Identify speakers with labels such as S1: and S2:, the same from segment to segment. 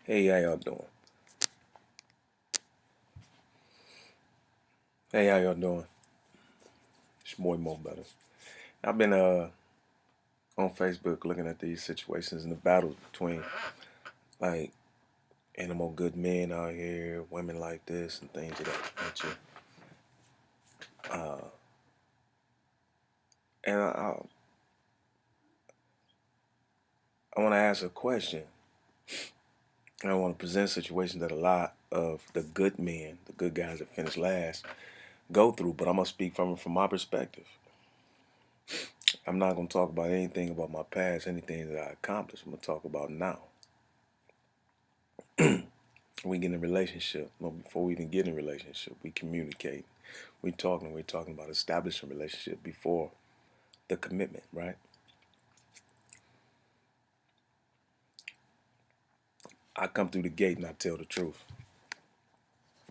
S1: Hey, how y'all doing? Hey, how y'all doing? It's your boy Mo Better. I've been on Facebook looking at these situations and the battles between like animal good men out here, women like this, and things of that nature. Uh, and I want to ask a question. And I want to present a situation that a lot of the good men, the good guys that finish last, go through. But I'm gonna speak from my perspective. I'm not gonna talk about anything about my past, anything that I accomplished. I'm gonna talk about now. We get in a relationship. Well, before we even get in a relationship, we communicate. We're talking about establishing a relationship before the commitment, right? I come through the gate and I tell the truth.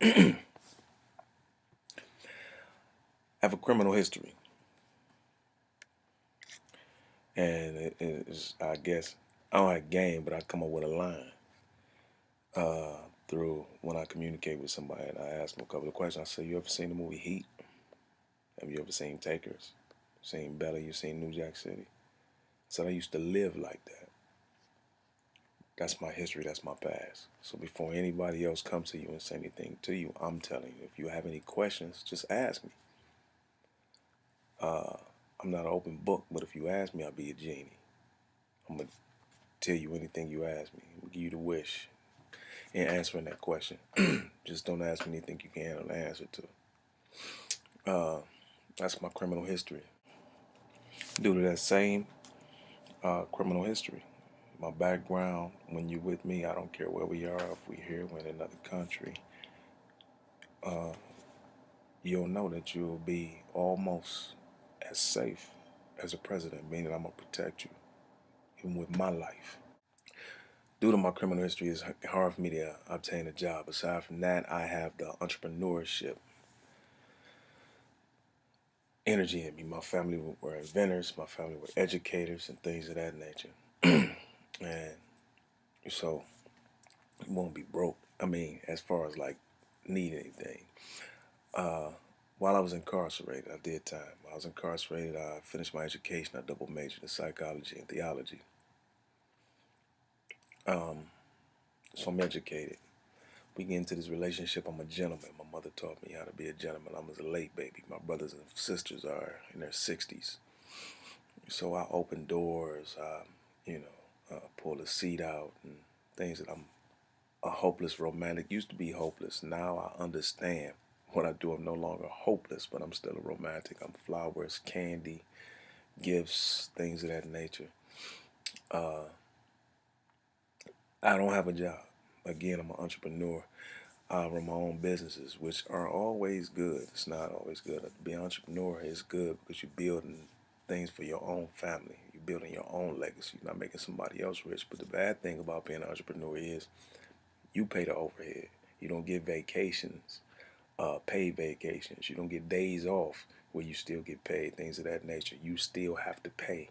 S1: I have a criminal history, and it is, I guess, I don't have game, but I come up with a line uh, through when I communicate with somebody, and I ask them a couple of questions. I say, "You ever seen the movie Heat? Have you ever seen Takers? Seen Bella? You seen New Jack City?" So I used to live like that. That's my history. That's my past. So before anybody else comes to you and say anything to you, I'm telling you. If you have any questions, just ask me. Uh, I'm not an open book, but if you ask me, I'll be a genie. I'm gonna tell you anything you ask me. I'm gonna give you the wish in answering that question. Just don't ask me anything you can't handle the answer to. Uh, that's my criminal history. Due to that same criminal history, my background. When you're with me, I don't care where we are. If we're here, we're in another country. Uh, you'll know that you'll be almost as safe as a president, meaning I'm gonna protect you, even with my life. Due to my criminal history, it's hard for me to obtain a job. Aside from that, I have the entrepreneurship energy in me. My family were inventors, my family were educators, and things of that nature. And so you won't be broke. I mean, as far as like need anything. Uh, while I was incarcerated, I did time. I was incarcerated. I finished my education. I double majored in psychology and theology. Um, so I'm educated. We get into this relationship. I'm a gentleman. My mother taught me how to be a gentleman. I was a late baby. My brothers and sisters are in their 60s. So I open doors. Pull the seat out and things that I'm a hopeless romantic. Used to be hopeless. Now I understand what I do. I'm no longer hopeless, but I'm still a romantic. I'm flowers, candy, gifts, things of that nature. Uh, I don't have a job. Again, I'm an entrepreneur. I run my own businesses, which are always good. It's not always good. To be an entrepreneur is good because you're building things for your own family. You're building your own legacy. You're not making somebody else rich. But the bad thing about being an entrepreneur is you pay the overhead. You don't get vacations, paid vacations. You don't get days off where you still get paid, things of that nature. You still have to pay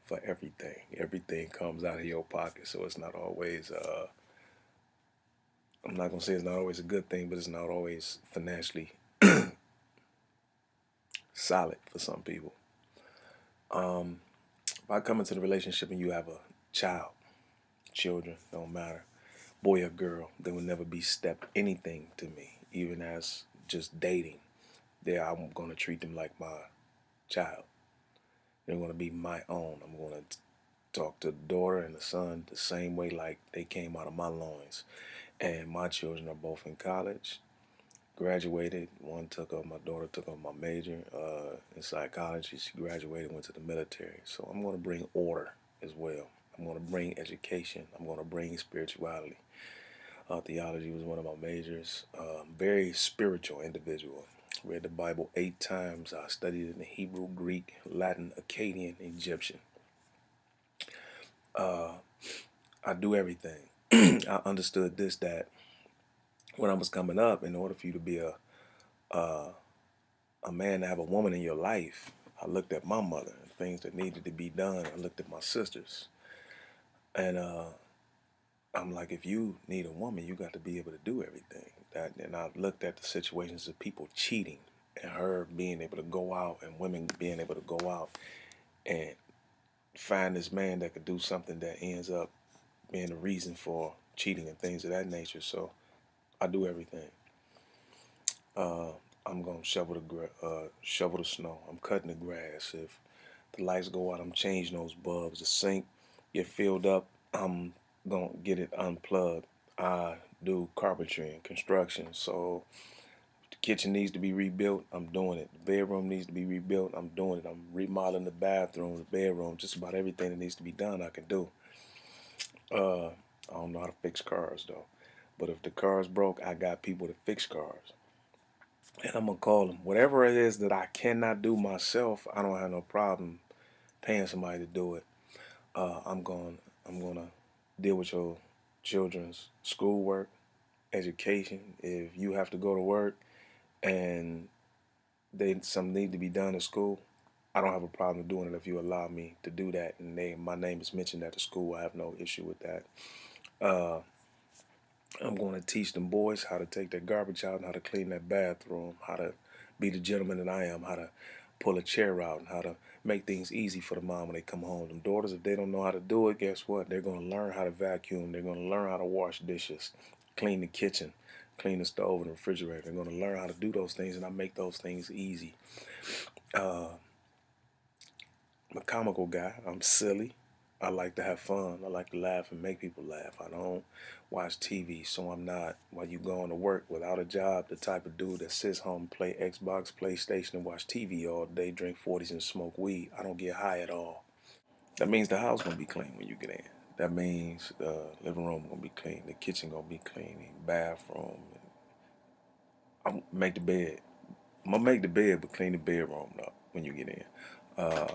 S1: for everything. Everything comes out of your pocket. So it's not always I'm not gonna say it's not always a good thing, but it's not always financially solid for some people. Um, if I come into the relationship and you have a child, children, don't matter, boy or girl, they will never be step anything to me, even as just dating. There, I'm gonna treat them like my child. They're gonna be my own. I'm gonna talk to the daughter and the son the same way like they came out of my loins. And my children are both in college, graduated. My daughter took up my major in psychology. She graduated, went to the military. So I'm going to bring order as well. I'm going to bring education. I'm going to bring spirituality. Theology was one of my majors. Very spiritual individual. Read the Bible 8 times. I studied it in Hebrew, Greek, Latin, Akkadian, Egyptian. Uh, I do everything. I understood this that when I was coming up, in order for you to be uh, a man to have a woman in your life, I looked at my mother and things that needed to be done. I looked at my sisters, and I'm like, if you need a woman, you got to be able to do everything. That, and I looked at the situations of people cheating and her being able to go out and women being able to go out and find this man that could do something that ends up being the reason for cheating and things of that nature. So I do everything. Uh, I'm gonna shovel the snow. I'm cutting the grass. If the lights go out, I'm changing those bulbs. The sink get filled up, I'm gonna get it unplugged. I do carpentry and construction, so the kitchen needs to be rebuilt, I'm doing it. The bedroom needs to be rebuilt, I'm doing it. I'm remodeling the bathroom, the bedroom, just about everything that needs to be done, I can do. Uh, I don't know how to fix cars though, but if the car's broke, I got people to fix cars, and I'm gonna call them. Whatever it is that I cannot do myself, I don't have no problem paying somebody to do it. I'm gonna deal with your children's schoolwork, education. If you have to go to work and something need to be done at school, I don't have a problem doing it if you allow me to do that. And my name is mentioned at the school. I have no issue with that. Uh, I'm going to teach them boys how to take their garbage out and how to clean that bathroom, how to be the gentleman that I am, how to pull a chair out, and how to make things easy for the mom when they come home. Them daughters, if they don't know how to do it, guess what? They're going to learn how to vacuum. They're going to learn how to wash dishes, clean the kitchen, clean the stove and the refrigerator. They're going to learn how to do those things, and I make those things easy. Uh, I'm a comical guy. I'm silly. I like to have fun. I like to laugh and make people laugh. I don't watch TV, so I'm not, while you going to work without a job, the type of dude that sits home, play Xbox, PlayStation, and watch TV all day, drink 40s and smoke weed. I don't get high at all. That means the house gonna be clean when you get in. That means the living room gonna be clean, the kitchen gonna be clean, the bathroom. I'm make the bed. I'm gonna make the bed, but clean the bedroom up when you get in. Uh,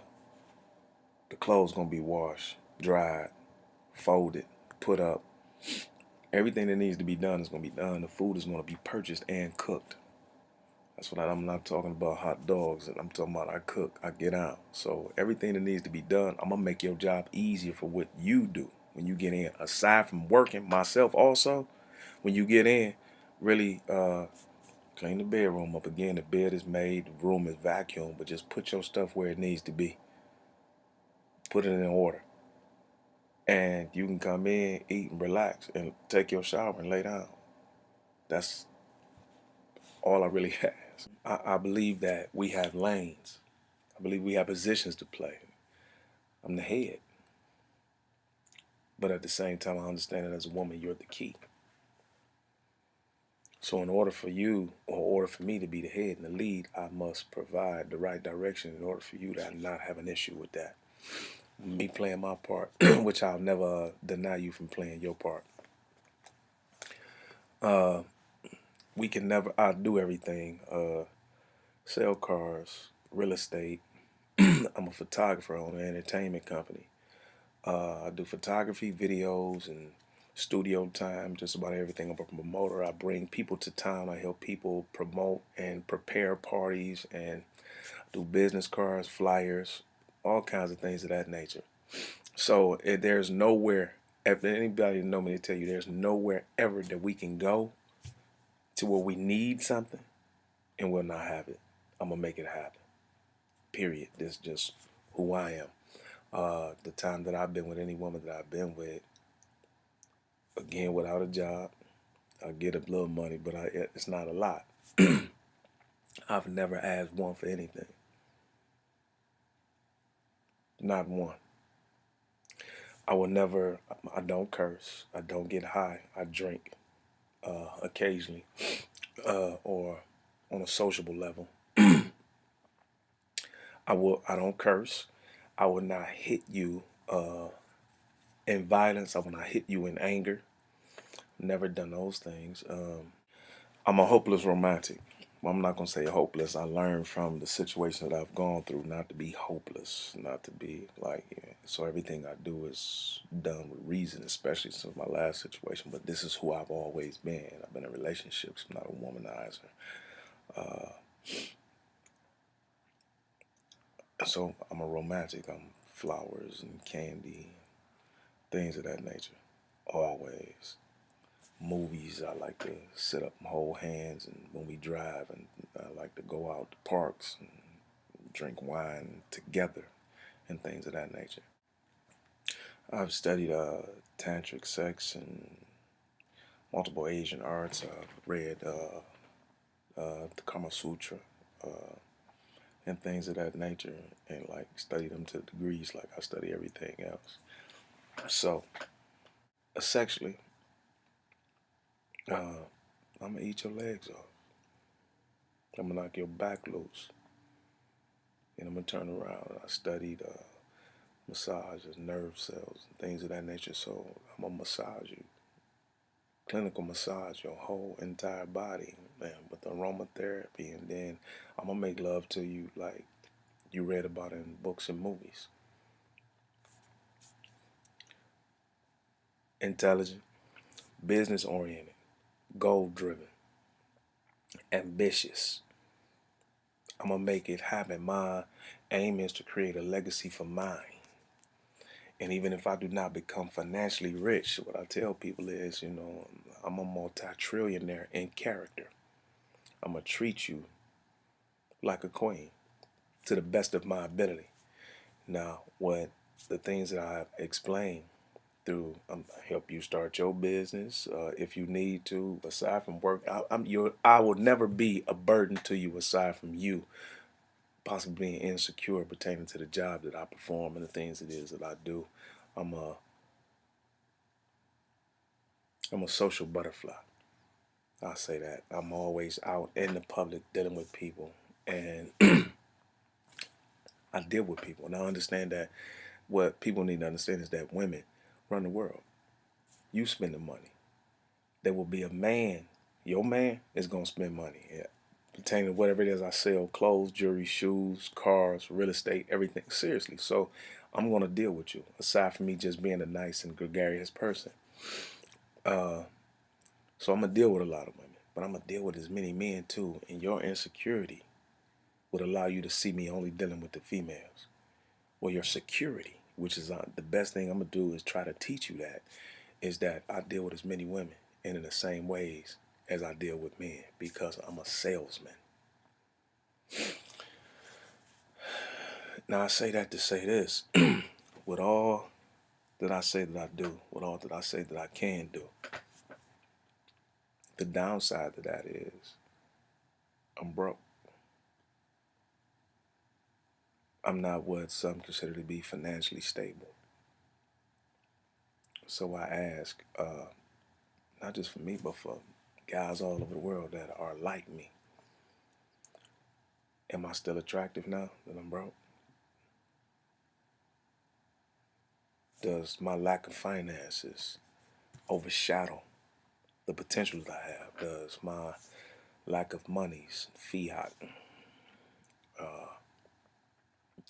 S1: the clothes gonna be washed, dried, folded, put up. Everything that needs to be done is going to be done. The food is going to be purchased and cooked. That's what I'm not talking about hot dogs. I'm talking about I cook, I get out. So everything that needs to be done, I'm going to make your job easier for what you do when you get in. Aside from working myself also, when you get in, really clean the bedroom up again. The bed is made, the room is vacuumed, but just put your stuff where it needs to be. Put it in order. And you can come in, eat, and relax, and take your shower and lay down. That's all I really have. I believe that we have lanes. I believe we have positions to play. I'm the head. But at the same time, I understand that as a woman, you're the key. So in order for you, or order for me to be the head and the lead, I must provide the right direction in order for you to not have an issue with that. Me playing my part, which I'll never deny you from playing your part. Uh, we can never outdo everything. Sell cars, real estate. I'm a photographer on an entertainment company. I do photography, videos, and studio time, just about everything. I'm a promoter. I bring people to town. I help people promote and prepare parties and do business cards, flyers, all kinds of things of that nature. So there's nowhere, if anybody know me to tell you, there's nowhere ever that we can go to where we need something and we'll not have it. I'm going to make it happen. Period. This is just who I am. The time that I've been with any woman that I've been with, again, without a job, I get a little money, but it's not a lot. I've never asked one for anything. Not one. I will never, I don't curse. I don't get high. I drink occasionally or on a sociable level. I don't curse. I will not hit you in violence. I will not hit you in anger. Never done those things. I'm a hopeless romantic. Well, I'm not gonna say hopeless. I learned from the situation that I've gone through not to be hopeless, not to be like. Yeah. So everything I do is done with reason, especially since my last situation. But this is who I've always been. I've been in relationships. I'm not a womanizer. So I'm a romantic. I'm flowers and candy, things of that nature. always. Movies, I like to sit up and hold hands, and when we drive, and I like to go out to parks and drink wine together and things of that nature. I've studied tantric sex and multiple Asian arts. I've read the Kama Sutra uh, and things of that nature, and like study them to degrees like I study everything else. So, sexually, uh, I'm gonna eat your legs off. I'm gonna knock your back loose, and I'm gonna turn around. I studied massages, nerve cells, and things of that nature. So I'm gonna massage you, clinical massage your whole entire body, man, with aromatherapy, and then I'm gonna make love to you like you read about in books and movies. Intelligent, business oriented, goal driven, ambitious. I'm gonna make it happen. My aim is to create a legacy for mine. And even if I do not become financially rich, what I tell people is, I'm a multi-trillionaire in character. I'm gonna treat you like a queen to the best of my ability. Now, what the things that I've explained through help you start your business if you need to. Aside from work, I will never be a burden to you. Aside from you possibly being insecure pertaining to the job that I perform and the things it is that I do, I'm a I'm a social butterfly. I'll say that. I'm always out in the public dealing with people, and I deal with people, and I understand that what people need to understand is that women run the world. You spend the money. There will be a man. Your man is gonna spend money. Yeah. Pertaining to whatever it is I sell, clothes, jewelry, shoes, cars, real estate, everything. Seriously. So I'm gonna deal with you. Aside from me just being a nice and gregarious person. Uh, so I'm gonna deal with a lot of women. But I'm gonna deal with as many men too. And your insecurity would allow you to see me only dealing with the females. Well, your security, which is the best thing I'm gonna do is try to teach you that, is that I deal with as many women and in the same ways as I deal with men because I'm a salesman. Now I say that to say this, with all that I say that I do, with all that I say that I can do, the downside to that is I'm broke. I'm not what some consider to be financially stable. So I ask, not just for me, but for guys all over the world that are like me, am I still attractive now that I'm broke? Does my lack of finances overshadow the potential that I have? Does my lack of monies, fiat,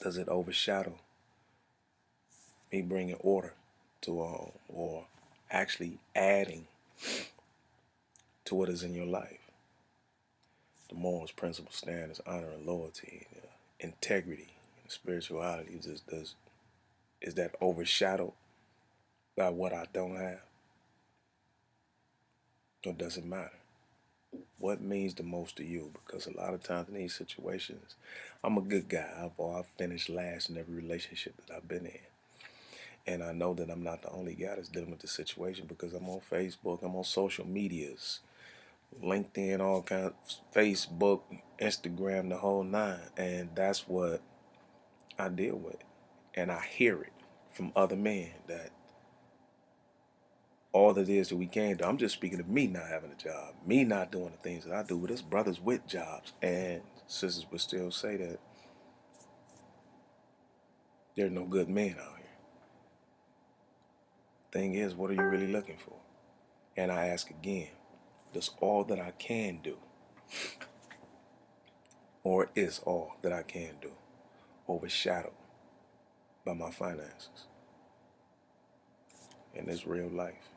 S1: does it overshadow me bringing order to all, or actually adding to what is in your life? The morals, principles, standards, honor, and loyalty, integrity, and spirituality. Is that overshadowed by what I don't have? Or does it matter? What means the most to you? Because a lot of times in these situations, I'm a good guy. I've finished last in every relationship that I've been in. And I know that I'm not the only guy that's dealing with this situation because I'm on Facebook, I'm on social medias, LinkedIn, all kinds, Facebook, Instagram, the whole nine. And that's what I deal with. And I hear it from other men that all that is that we can do. I'm just speaking of me not having a job, me not doing the things that I do, but there's brothers with jobs and sisters would still say that there's no good men out here. Thing is, what are you really looking for? And I ask again, does all that I can do, or is all that I can do, overshadowed by my finances? And it's real life.